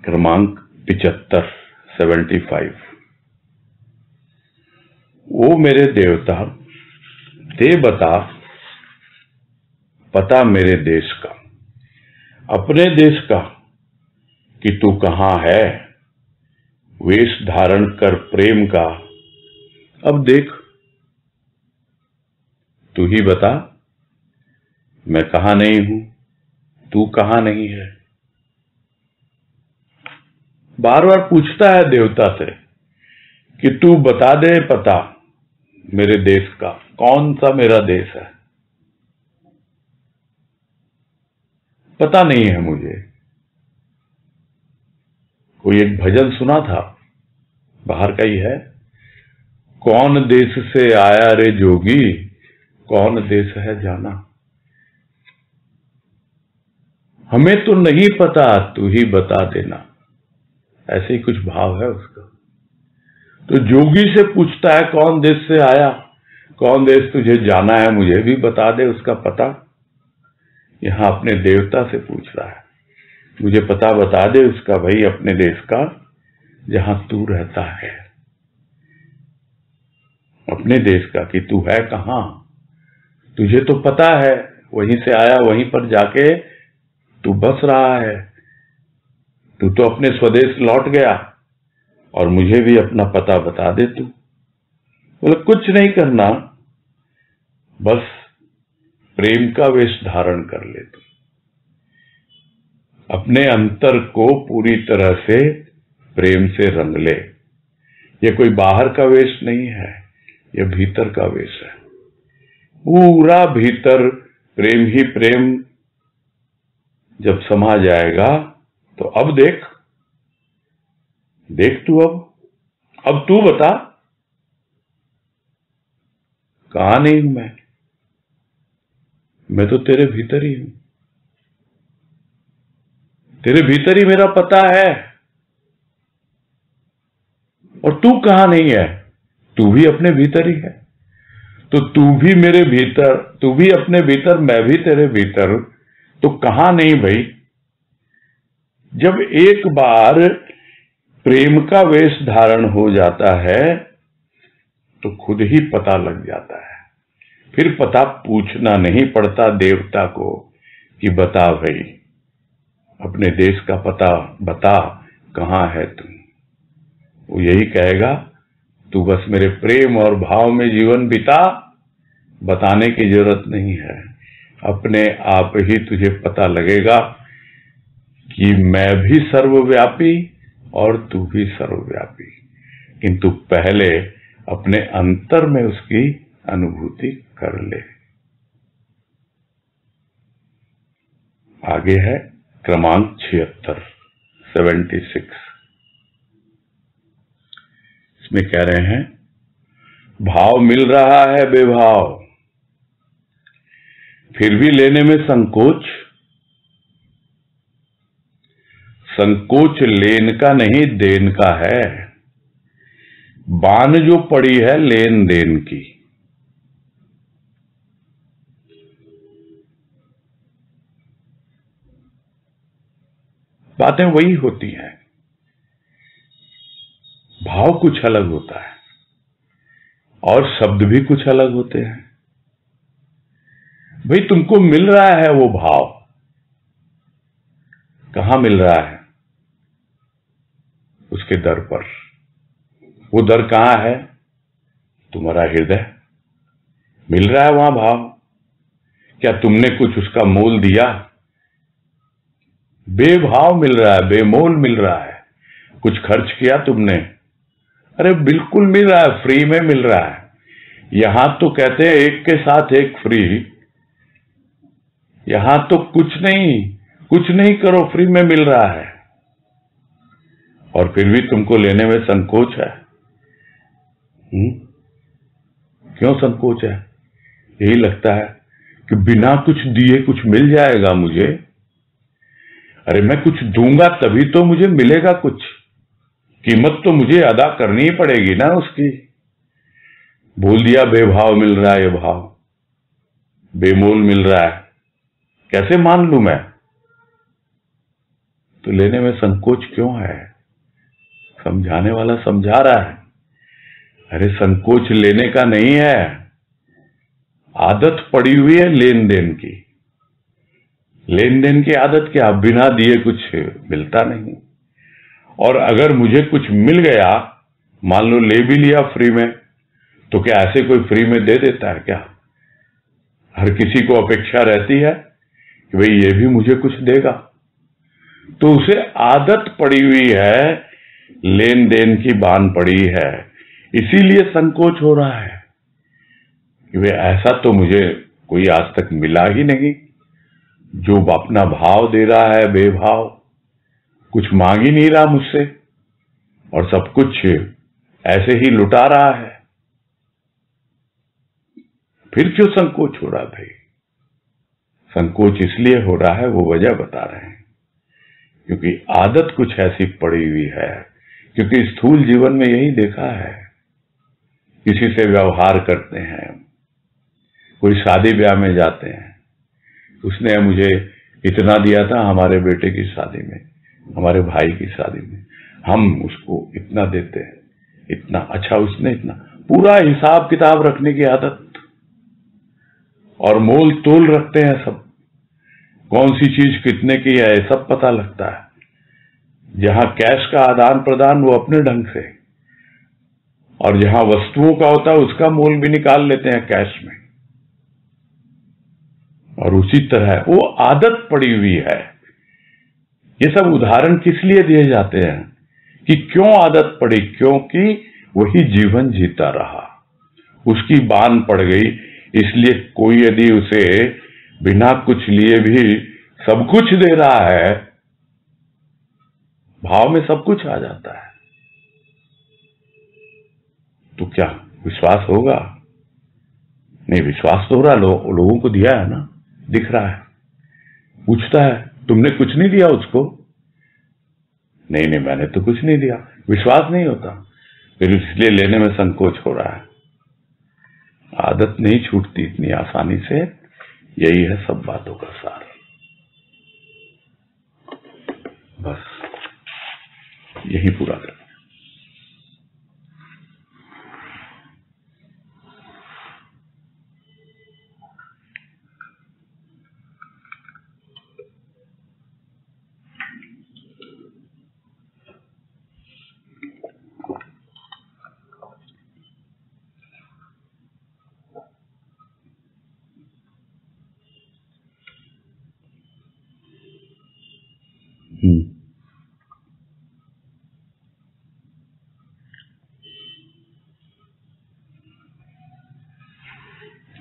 क्रमांक 75। ओ मेरे देवता, दे बता पता मेरे देश का, अपने देश का, कि तू कहां है, वेश धारण कर प्रेम का। अब देख, तू ही बता, मैं कहां नहीं हूं, तू कहां नहीं है। बार बार पूछता है देवता से कि तू बता दे पता मेरे देश का, कौन सा मेरा देश है, पता नहीं है मुझे। कोई एक भजन सुना था, बाहर का ही है, कौन देश से आया रे जोगी, कौन देश है जाना। हमें तो नहीं पता, तू ही बता देना, ऐसे ही कुछ भाव है उसका। तो जोगी से पूछता है कौन देश से आया, कौन देश तुझे जाना है, मुझे भी बता दे उसका पता। यहां अपने देवता से पूछ रहा है, मुझे पता बता दे उसका भाई, अपने देश का जहां तू रहता है, अपने देश का, कि तू है कहां। तुझे तो पता है, वहीं से आया, वहीं पर जाके तू बस रहा है, तू तो अपने स्वदेश लौट गया, और मुझे भी अपना पता बता दे तू। बोले कुछ नहीं करना, बस प्रेम का वेश धारण कर ले तू, अपने अंतर को पूरी तरह से प्रेम से रंग ले। ये कोई बाहर का वेश नहीं है, ये भीतर का वेश है। पूरा भीतर प्रेम ही प्रेम जब समा जाएगा, तो अब देख तू, अब तू बता, कहां नहीं हूं मैं तो तेरे भीतर ही हूं, तेरे भीतर ही मेरा पता है। और तू कहां नहीं है, तू भी अपने भीतर ही है। तो तू भी मेरे भीतर, तू भी अपने भीतर, मैं भी तेरे भीतर, तो कहां नहीं भाई। जब एक बार प्रेम का वेश धारण हो जाता है तो खुद ही पता लग जाता है। फिर पता पूछना नहीं पड़ता देवता को कि बता भाई, अपने देश का पता बता, कहां है तू। वो यही कहेगा, तू बस मेरे प्रेम और भाव में जीवन बिता, बताने की जरूरत नहीं है, अपने आप ही तुझे पता लगेगा कि मैं भी सर्वव्यापी और तू भी सर्वव्यापी। किंतु पहले अपने अंतर में उसकी अनुभूति कर ले। आगे है क्रमांक 76। इसमें कह रहे हैं, भाव मिल रहा है बेभाव, फिर भी लेने में संकोच। संकोच लेन का नहीं देन का है, बान जो पड़ी है लेन देन की। बातें वही होती हैं, भाव कुछ अलग होता है और शब्द भी कुछ अलग होते हैं। भाई तुमको मिल रहा है वो भाव, कहां मिल रहा है, उसके दर पर। वो दर कहां है, तुम्हारा हृदय। मिल रहा है वहां भाव, क्या तुमने कुछ उसका मोल दिया। बेभाव मिल रहा है, बेमोल मिल रहा है, कुछ खर्च किया तुमने। अरे बिल्कुल मिल रहा है, फ्री में मिल रहा है। यहां तो कहते हैं एक के साथ एक फ्री, यहां तो कुछ नहीं करो, फ्री में मिल रहा है, और फिर भी तुमको लेने में संकोच है। क्यों संकोच है। यही लगता है कि बिना कुछ दिए कुछ मिल जाएगा मुझे। अरे मैं कुछ दूंगा तभी तो मुझे मिलेगा कुछ, कीमत तो मुझे अदा करनी ही पड़ेगी ना उसकी। बोल दिया बेभाव मिल रहा है, ये भाव बेमोल मिल रहा है, कैसे मान लूं मैं। तो लेने में संकोच क्यों है। समझाने वाला समझा रहा है, अरे संकोच लेने का नहीं है, आदत पड़ी हुई है लेन देन की। लेन देन की आदत क्या, बिना दिए कुछ मिलता नहीं। और अगर मुझे कुछ मिल गया, मान लो ले भी लिया फ्री में, तो क्या ऐसे कोई फ्री में दे देता है क्या। हर किसी को अपेक्षा रहती है कि भाई ये भी मुझे कुछ देगा। तो उसे आदत पड़ी हुई है, लेन देन की बान पड़ी है, इसीलिए संकोच हो रहा है कि वे ऐसा तो मुझे कोई आज तक मिला ही नहीं जो अपना भाव दे रहा है, बेभाव, कुछ मांग ही नहीं रहा मुझसे और सब कुछ ऐसे ही लुटा रहा है। फिर क्यों संकोच हो रहा भाई? संकोच इसलिए हो रहा है, वो वजह बता रहे हैं, क्योंकि आदत कुछ ऐसी पड़ी हुई है। क्योंकि स्थूल जीवन में यही देखा है, किसी से व्यवहार करते हैं, कोई शादी ब्याह में जाते हैं, उसने मुझे इतना दिया था हमारे बेटे की शादी में, हमारे भाई की शादी में, हम उसको इतना देते हैं, इतना अच्छा उसने इतना, पूरा हिसाब किताब रखने की आदत, और मोल तोल रखते हैं सब, कौन सी चीज कितने की है सब पता लगता है। जहां कैश का आदान प्रदान वो अपने ढंग से, और जहां वस्तुओं का होता है उसका मोल भी निकाल लेते हैं कैश में। और उसी तरह वो आदत पड़ी हुई है। ये सब उदाहरण किस लिए दिए जाते हैं कि क्यों आदत पड़ी? क्योंकि वही जीवन जीता रहा, उसकी बान पड़ गई। इसलिए कोई यदि उसे बिना कुछ लिए भी सब कुछ दे रहा है, भाव में सब कुछ आ जाता है, तो क्या विश्वास होगा? नहीं, विश्वास तो हो रहा, लोगों को दिया है ना, दिख रहा है। पूछता है तुमने कुछ नहीं दिया उसको? नहीं, मैंने तो कुछ नहीं दिया। विश्वास नहीं होता, फिर इसलिए लेने में संकोच हो रहा है। आदत नहीं छूटती इतनी आसानी से। यही है सब बातों का सार। बस यही पूरा करना।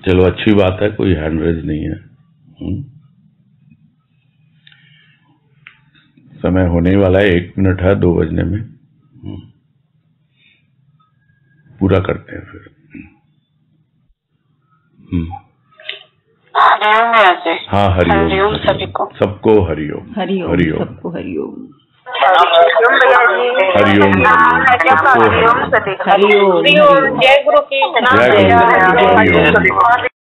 चलो अच्छी बात है, कोई हैंड रेज नहीं है। समय होने वाला है, 1 मिनट है 2 बजने में। पूरा करते हैं फिर। हाँ, हरिओम सभी को, सबको हरिओम, हरिओम, सबको हरिओम, हरिओम, हरिओम, हरिओम, जय गुरु की, जय गुरु।